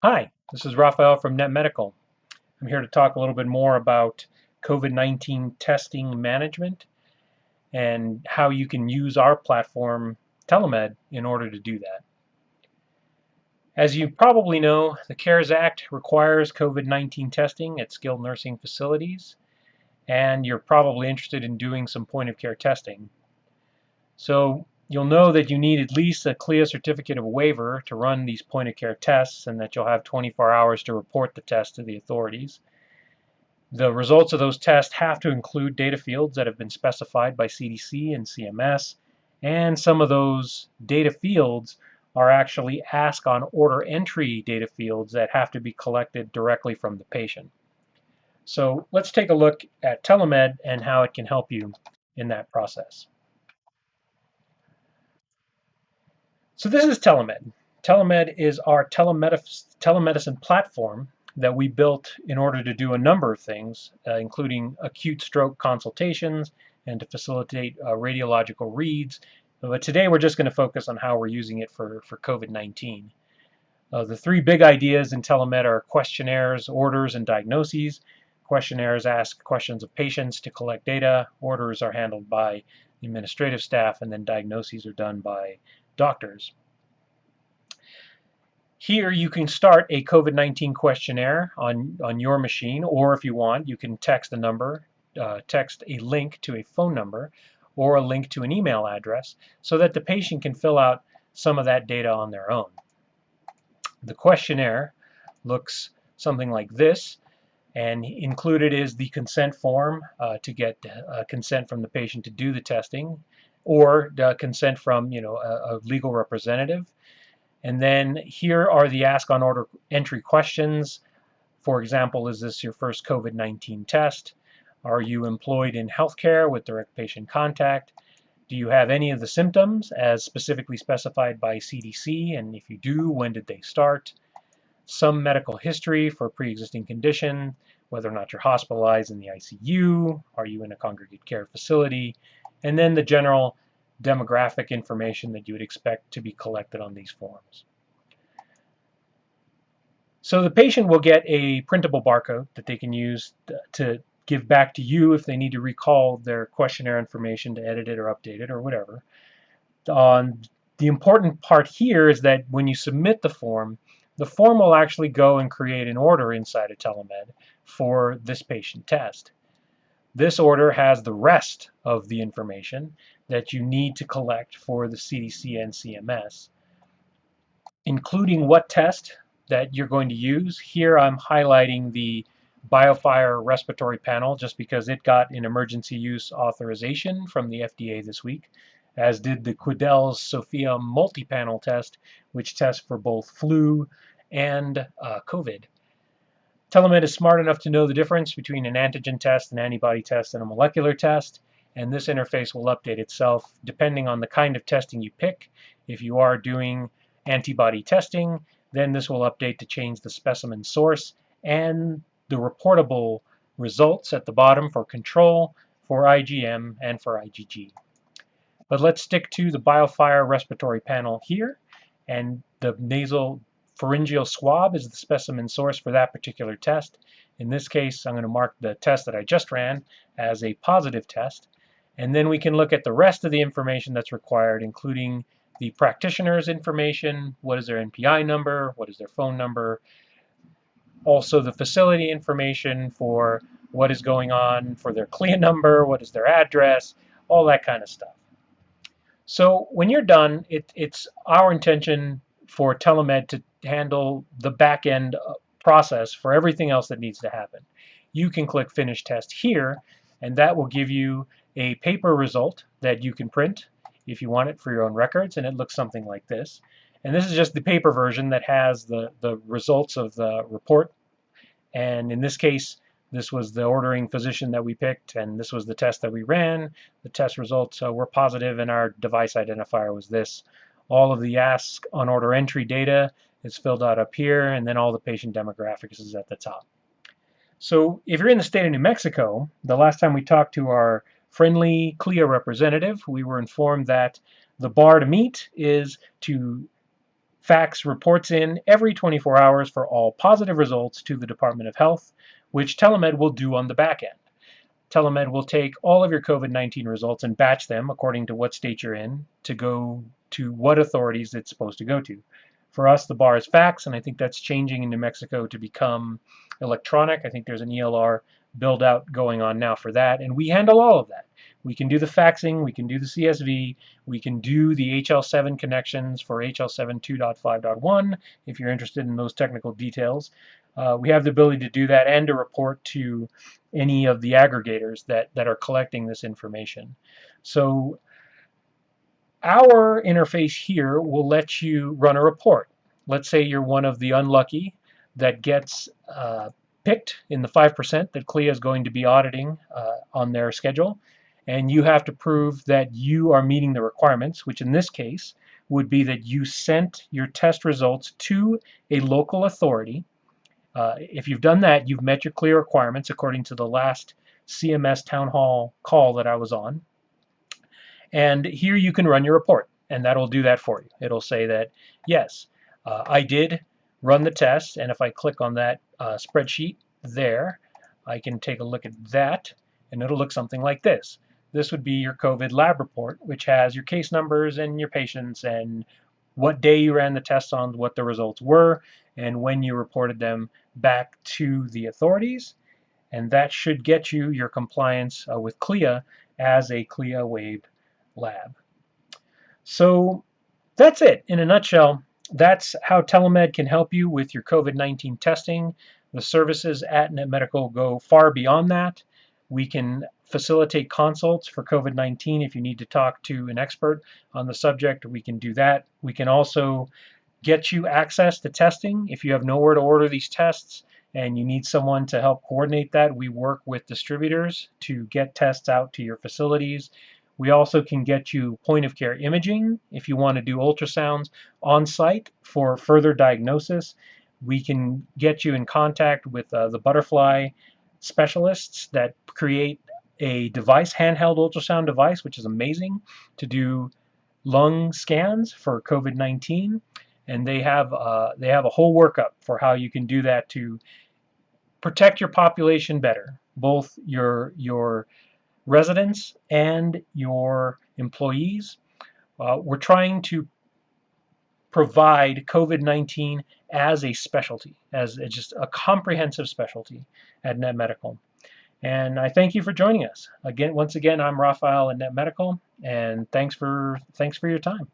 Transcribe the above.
Hi, this is Raphael from Net Medical. I'm here to talk a little bit more about COVID-19 testing management and how you can use our platform, Telemed, in order to do that. As you probably know, the CARES Act requires COVID-19 testing at skilled nursing facilities, and you're probably interested in doing some point-of-care testing. So you'll know that you need at least a CLIA certificate of waiver to run these point-of-care tests, and that you'll have 24 hours to report the test to the authorities. The results of those tests have to include data fields that have been specified by CDC and CMS, and some of those data fields are actually ask on order entry data fields that have to be collected directly from the patient. So let's take a look at Telemed and how it can help you in that process. So this is Telemed. Telemed is our telemedicine platform that we built in order to do a number of things, including acute stroke consultations and to facilitate radiological reads. But today we're just going to focus on how we're using it for COVID-19. The three big ideas in Telemed are questionnaires, orders, and diagnoses. Questionnaires ask questions of patients to collect data. Orders are handled by the administrative staff, and then diagnoses are done by doctors. Here you can start a COVID-19 questionnaire on your machine, or if you want, you can text a number, text a link to a phone number, or a link to an email address so that the patient can fill out some of that data on their own. The questionnaire looks something like this, and included is the consent form to get consent from the patient to do the testing, or consent from a legal representative. And then here are the ask on order entry questions. For example, is this your first COVID-19 test? Are you employed in healthcare with direct patient contact? Do you have any of the symptoms as specifically specified by CDC? And if you do, when did they start? Some medical history for pre-existing condition, whether or not you're hospitalized in the ICU, are you in a congregate care facility, and then the general demographic information that you would expect to be collected on these forms. So the patient will get a printable barcode that they can use to give back to you if they need to recall their questionnaire information to edit it or update it or whatever. The important part here is that when you submit the form will actually go and create an order inside of Telemed for this patient test. This order has the rest of the information that you need to collect for the CDC and CMS, including what test that you're going to use. Here I'm highlighting the BioFire respiratory panel just because it got an emergency use authorization from the FDA this week, as did the Quidel's Sofia multi-panel test, which tests for both flu and COVID. Telemed is smart enough to know the difference between an antigen test, an antibody test, and a molecular test, and this interface will update itself depending on the kind of testing you pick. If you are doing antibody testing, then this will update to change the specimen source and the reportable results at the bottom for control, for IgM, and for IgG. But let's stick to the BioFire respiratory panel here, and the nasal pharyngeal swab is the specimen source for that particular test. In this case, I'm going to mark the test that I just ran as a positive test, and then we can look at the rest of the information that's required, including the practitioner's information, what is their NPI number, what is their phone number, also the facility information for what is going on for their CLIA number, what is their address, all that kind of stuff. So when you're done, it's our intention for Telemed to handle the back end process for everything else that needs to happen. You can click Finish Test here, and that will give you a paper result that you can print if you want it for your own records, and it looks something like this. And this is just the paper version that has the results of the report. And in this case, this was the ordering physician that we picked, and this was the test that we ran. The test results were positive, and our device identifier was this. All of the ask on order entry data is filled out up here, and then all the patient demographics is at the top. So if you're in the state of New Mexico, the last time we talked to our friendly CLIA representative, we were informed that the bar to meet is to fax reports in every 24 hours for all positive results to the Department of Health, which Telemed will do on the back end. Telemed will take all of your COVID-19 results and batch them according to what state you're in to go to what authorities it's supposed to go to. For us, the bar is fax, and I think that's changing in New Mexico to become electronic. I think there's an ELR build out going on now for that, and we handle all of that. We can do the faxing, we can do the CSV, we can do the HL7 connections for HL7 2.5.1 if you're interested in those technical details. We have the ability to do that and to report to any of the aggregators that are collecting this information. So our interface here will let you run a report. Let's say you're one of the unlucky that gets picked in the 5% that CLIA is going to be auditing on their schedule, and you have to prove that you are meeting the requirements, which in this case would be that you sent your test results to a local authority. If you've done that, you've met your CLIA requirements according to the last CMS town hall call that I was on. And here you can run your report, and that'll do that for you. It'll say that, yes, I did run the test, and if I click on that spreadsheet there, I can take a look at that, and it'll look something like this. This would be your COVID lab report, which has your case numbers and your patients and what day you ran the tests on, what the results were, and when you reported them back to the authorities. And that should get you your compliance with CLIA as a CLIA waived lab. So that's it in a nutshell. That's how Telemed can help you with your COVID-19 testing. The services at Net Medical go far beyond that. We can facilitate consults for COVID-19 if you need to talk to an expert on the subject. We can do that. We can also get you access to testing if you have nowhere to order these tests and you need someone to help coordinate that. We work with distributors to get tests out to your facilities. We also can get you point of care imaging if you want to do ultrasounds on site for further diagnosis. We can get you in contact with the Butterfly specialists that create a device, handheld ultrasound device, which is amazing, to do lung scans for COVID-19. And they have a whole workup for how you can do that to protect your population better, both your residents and your employees. We're trying to provide COVID-19 as a specialty, as just a comprehensive specialty at Net Medical. And I thank you for joining us. Once again, I'm Raphael at Net Medical, and thanks for your time.